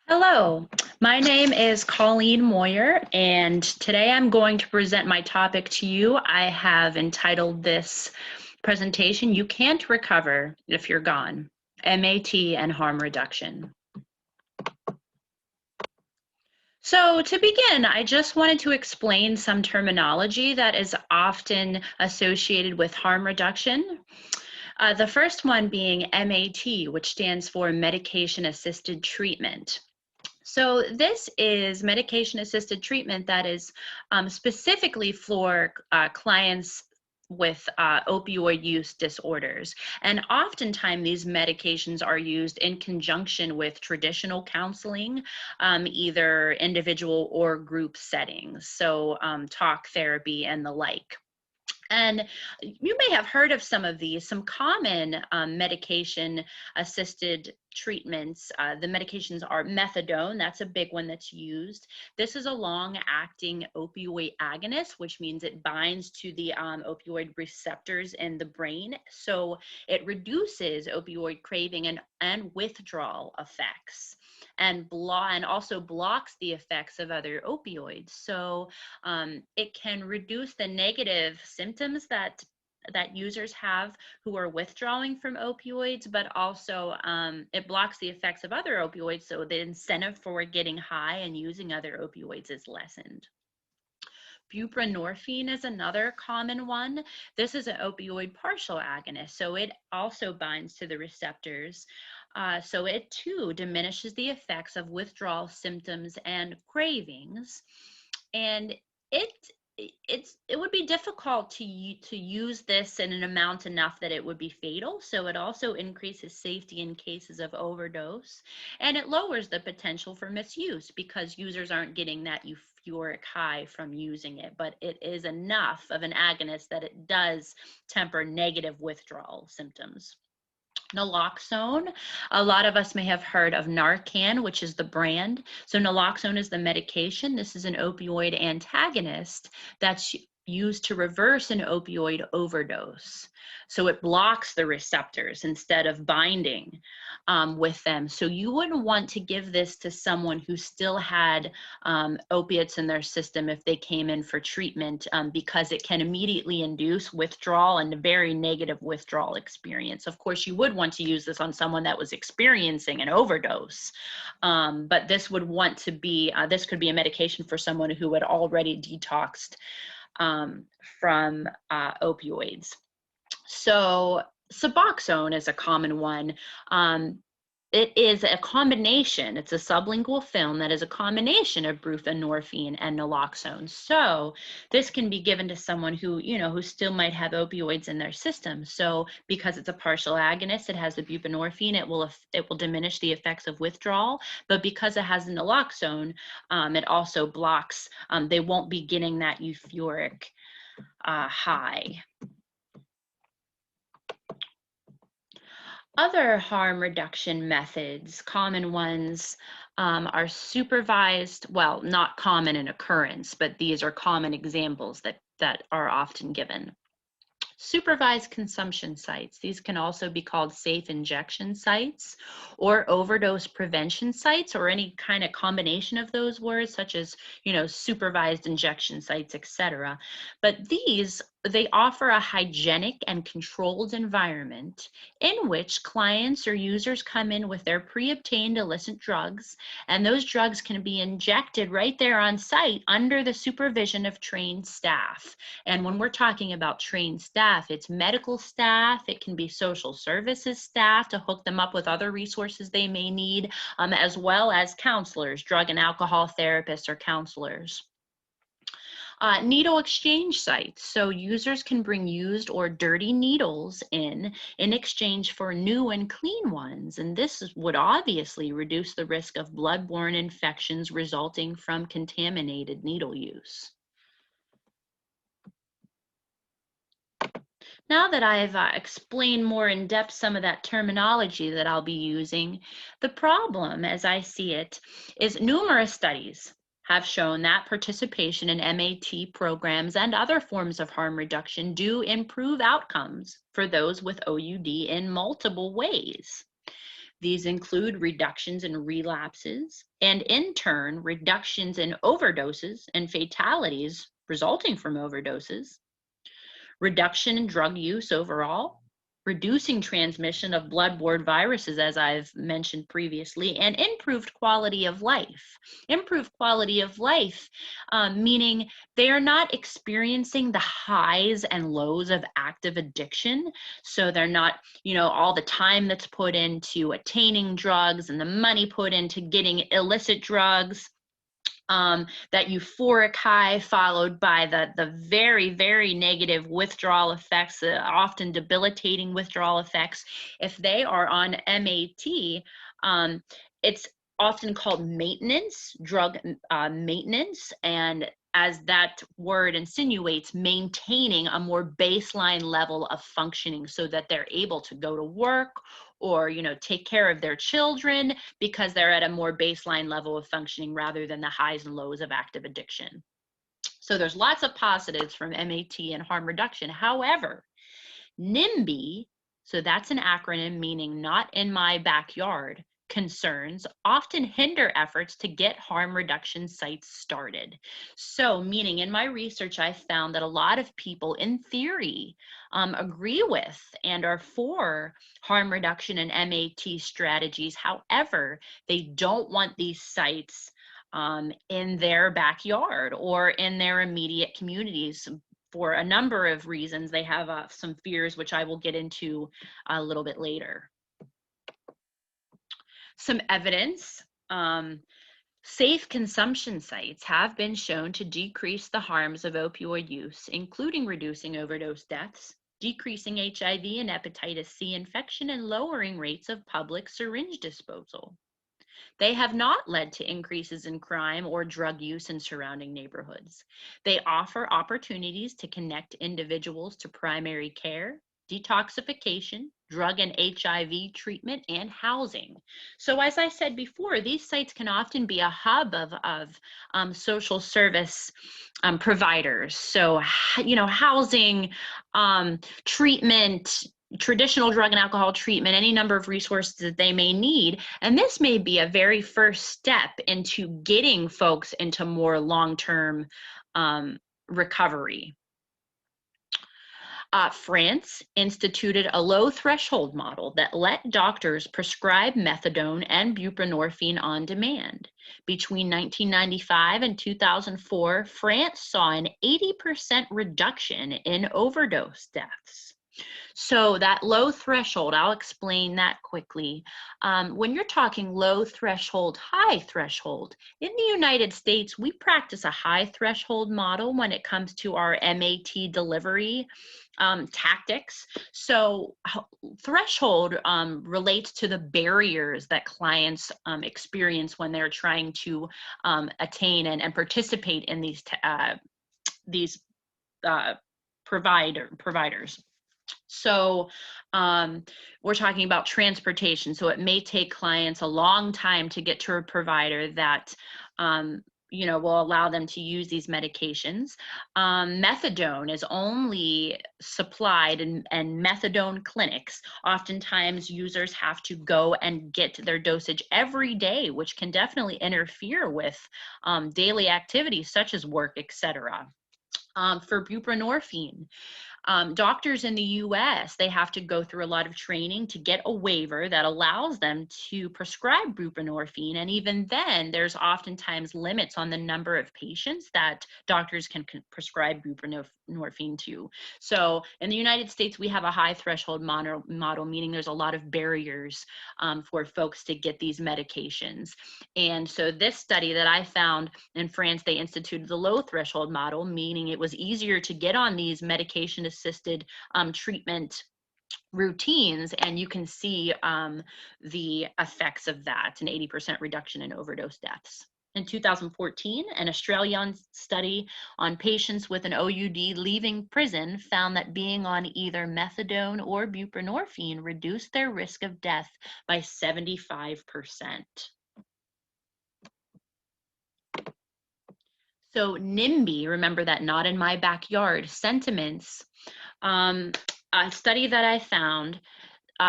Hello, my name is Colleen Moyer, and today I'm going to present my topic to you. I have entitled this presentation, You Can't Recover If You're Gone, MAT and Harm Reduction. So to begin, I just wanted to explain some terminology that is often associated with harm reduction. The first one being MAT, which stands for medication-assisted treatment. So this is medication-assisted treatment that is specifically for clients with opioid use disorders. And oftentimes these medications are used in conjunction with traditional counseling, either individual or group settings, so talk therapy and the like. And you may have heard of some of these, some common medication-assisted treatments. The medications are methadone, that's a big one that's used. This is a long-acting opioid agonist, which means it binds to the opioid receptors in the brain. So it reduces opioid craving and withdrawal effects, and also blocks the effects of other opioids. So it can reduce the negative symptoms that users have who are withdrawing from opioids, but also it blocks the effects of other opioids, so the incentive for getting high and using other opioids is lessened. Buprenorphine is another common one. This is an opioid partial agonist, so it also binds to the receptors. So it too diminishes the effects of withdrawal symptoms and cravings. And it would be difficult to use this in an amount enough that it would be fatal. So it also increases safety in cases of overdose, and it lowers the potential for misuse because users aren't getting that euphoric high from using it. But it is enough of an agonist that it does temper negative withdrawal symptoms. Naloxone, a lot of us may have heard of Narcan, which is the brand. So naloxone is the medication. This is an opioid antagonist that's used to reverse an opioid overdose. So it blocks the receptors instead of binding with them. So you wouldn't want to give this to someone who still had opiates in their system if they came in for treatment, because it can immediately induce withdrawal and a very negative withdrawal experience. Of course, you would want to use this on someone that was experiencing an overdose, but this would want to be, this could be a medication for someone who had already detoxed from opioids. So Suboxone is a common one. It is a combination, it's a sublingual film that is a combination of buprenorphine and naloxone. So this can be given to someone who, who still might have opioids in their system. So because it's a partial agonist, it has the buprenorphine, it will diminish the effects of withdrawal, but because it has the naloxone, it also blocks, they won't be getting that euphoric high. Other harm reduction methods, common ones, are supervised, well, not common in occurrence, but these are common examples that are often given. Supervised consumption sites. These can also be called safe injection sites or overdose prevention sites, or any kind of combination of those words, such as, supervised injection sites, etc. But they offer a hygienic and controlled environment in which clients or users come in with their pre-obtained illicit drugs, and those drugs can be injected right there on site under the supervision of trained staff. And when we're talking about trained staff, it's medical staff, it can be social services staff to hook them up with other resources they may need, as well as counselors, drug and alcohol therapists or counselors. Needle exchange sites. So users can bring used or dirty needles in exchange for new and clean ones. And this would obviously reduce the risk of bloodborne infections resulting from contaminated needle use. Now that I've explained more in depth some of that terminology that I'll be using, the problem, as I see it, is numerous studies have shown that participation in MAT programs and other forms of harm reduction do improve outcomes for those with OUD in multiple ways. These include reductions in relapses and, in turn, reductions in overdoses and fatalities resulting from overdoses, reduction in drug use overall, reducing transmission of blood-borne viruses, as I've mentioned previously, and improved quality of life. Improved quality of life, meaning they are not experiencing the highs and lows of active addiction. So they're not, all the time that's put into attaining drugs and the money put into getting illicit drugs. That euphoric high followed by the very, very negative withdrawal effects, often debilitating withdrawal effects. If they are on MAT, it's often called maintenance, drug maintenance, and as that word insinuates, maintaining a more baseline level of functioning so that they're able to go to work or take care of their children because they're at a more baseline level of functioning rather than the highs and lows of active addiction. So there's lots of positives from MAT and harm reduction. However, NIMBY, so that's an acronym meaning not in my backyard, concerns often hinder efforts to get harm reduction sites started. So meaning in my research, I found that a lot of people in theory agree with and are for harm reduction and MAT strategies. However, they don't want these sites in their backyard or in their immediate communities. For a number of reasons, they have some fears, which I will get into a little bit later. Some evidence. Safe consumption sites have been shown to decrease the harms of opioid use, including reducing overdose deaths, decreasing HIV and hepatitis C infection, and lowering rates of public syringe disposal. They have not led to increases in crime or drug use in surrounding neighborhoods. They offer opportunities to connect individuals to primary care, detoxification, drug and HIV treatment, and housing. So as I said before, these sites can often be a hub of social service providers. So, housing, treatment, traditional drug and alcohol treatment, any number of resources that they may need. And this may be a very first step into getting folks into more long-term recovery. France instituted a low threshold model that let doctors prescribe methadone and buprenorphine on demand. Between 1995 and 2004, France saw an 80% reduction in overdose deaths. So that low threshold, I'll explain that quickly. When you're talking low threshold, high threshold, in the United States, we practice a high threshold model when it comes to our MAT delivery tactics. So threshold relates to the barriers that clients experience when they're trying to attain and participate in these providers. So we're talking about transportation. So it may take clients a long time to get to a provider that will allow them to use these medications. Methadone is only supplied in methadone clinics. Oftentimes users have to go and get their dosage every day, which can definitely interfere with daily activities such as work, etc. For buprenorphine, doctors in the US, they have to go through a lot of training to get a waiver that allows them to prescribe buprenorphine. And even then, there's oftentimes limits on the number of patients that doctors can prescribe buprenorphine to. So in the United States, we have a high threshold model, meaning there's a lot of barriers for folks to get these medications. And so this study that I found in France, they instituted the low threshold model, meaning it was easier to get on these medication-assisted treatment routines, and you can see the effects of that, an 80% reduction in overdose deaths. In 2014, an Australian study on patients with an OUD leaving prison found that being on either methadone or buprenorphine reduced their risk of death by 75%. So NIMBY, remember that not in my backyard, sentiments, a study that I found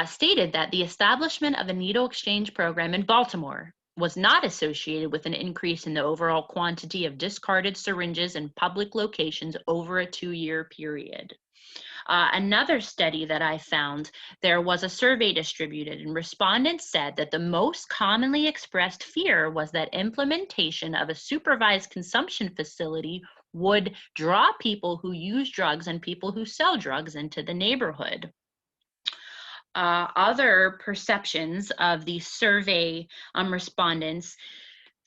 stated that the establishment of a needle exchange program in Baltimore was not associated with an increase in the overall quantity of discarded syringes in public locations over a 2-year period. Another study that I found, there was a survey distributed, and respondents said that the most commonly expressed fear was that implementation of a supervised consumption facility would draw people who use drugs and people who sell drugs into the neighborhood. Other perceptions of the survey respondents,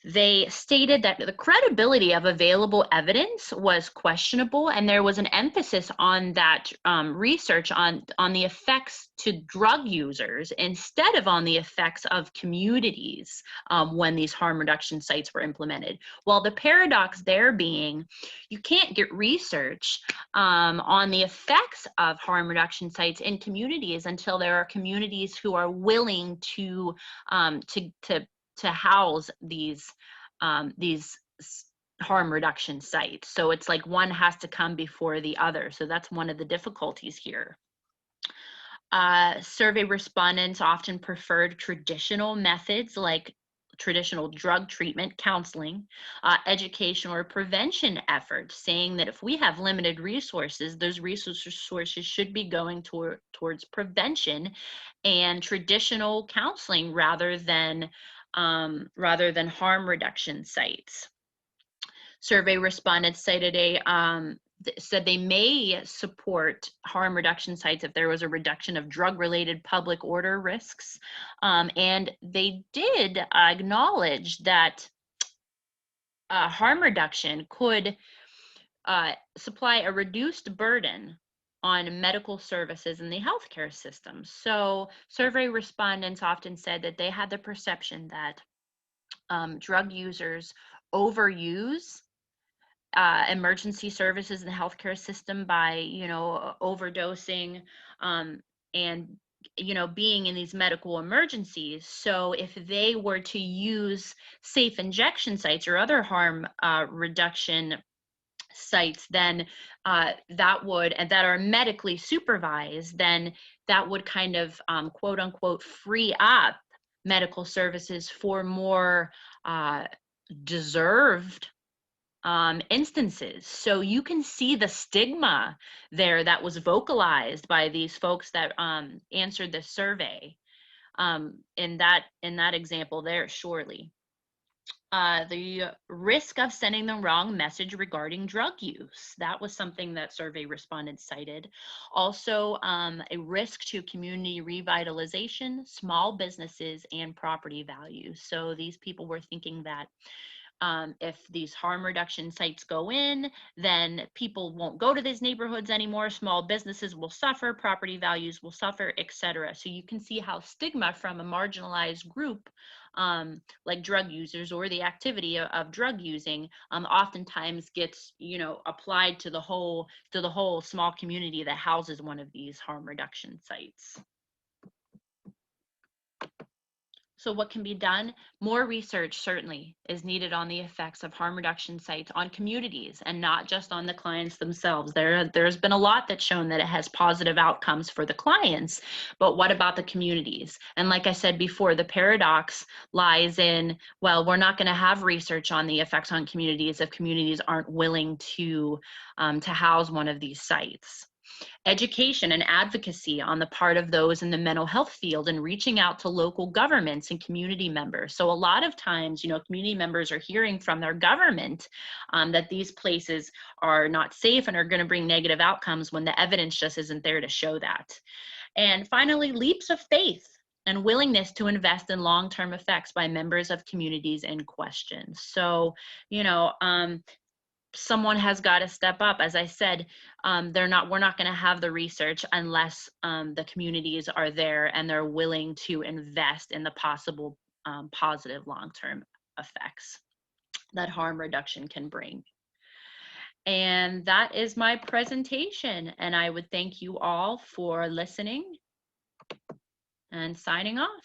they stated that the credibility of available evidence was questionable, and there was an emphasis on that research on the effects to drug users instead of on the effects of communities when these harm reduction sites were implemented. Well, the paradox there being, you can't get research on the effects of harm reduction sites in communities until there are communities who are willing to house these harm reduction sites. So it's like one has to come before the other. So that's one of the difficulties here. Survey respondents often preferred traditional methods like traditional drug treatment, counseling, education, or prevention efforts, saying that if we have limited resources, those resources should be going towards prevention and traditional counseling rather than harm reduction sites. Survey respondents cited said they may support harm reduction sites if there was a reduction of drug-related public order risks. And they did acknowledge that harm reduction could supply a reduced burden on medical services in the healthcare system. So survey respondents often said that they had the perception that drug users overuse emergency services in the healthcare system by, overdosing and, being in these medical emergencies. So if they were to use safe injection sites or other harm reduction sites, then that are medically supervised, then that would kind of quote unquote free up medical services for more deserved instances. So you can see the stigma there that was vocalized by these folks that answered this survey in that example there, surely. The risk of sending the wrong message regarding drug use. That was something that survey respondents cited. Also, a risk to community revitalization, small businesses, and property values. So these people were thinking that if these harm reduction sites go in, then people won't go to these neighborhoods anymore, small businesses will suffer, property values will suffer, etc. So you can see how stigma from a marginalized group like drug users or the activity of drug using oftentimes gets applied to the whole small community that houses one of these harm reduction sites. So what can be done? More research certainly is needed on the effects of harm reduction sites on communities and not just on the clients themselves. There's been a lot that's shown that it has positive outcomes for the clients, but what about the communities? And like I said before, the paradox lies in, well, we're not going to have research on the effects on communities if communities aren't willing to house one of these sites. Education and advocacy on the part of those in the mental health field and reaching out to local governments and community members. So a lot of times, community members are hearing from their government that these places are not safe and are going to bring negative outcomes when the evidence just isn't there to show that. And finally, leaps of faith and willingness to invest in long-term effects by members of communities in question. So, someone has got to step up. As I said, we're not going to have the research unless the communities are there and they're willing to invest in the possible positive long-term effects that harm reduction can bring. And that is my presentation. And I would thank you all for listening and signing off.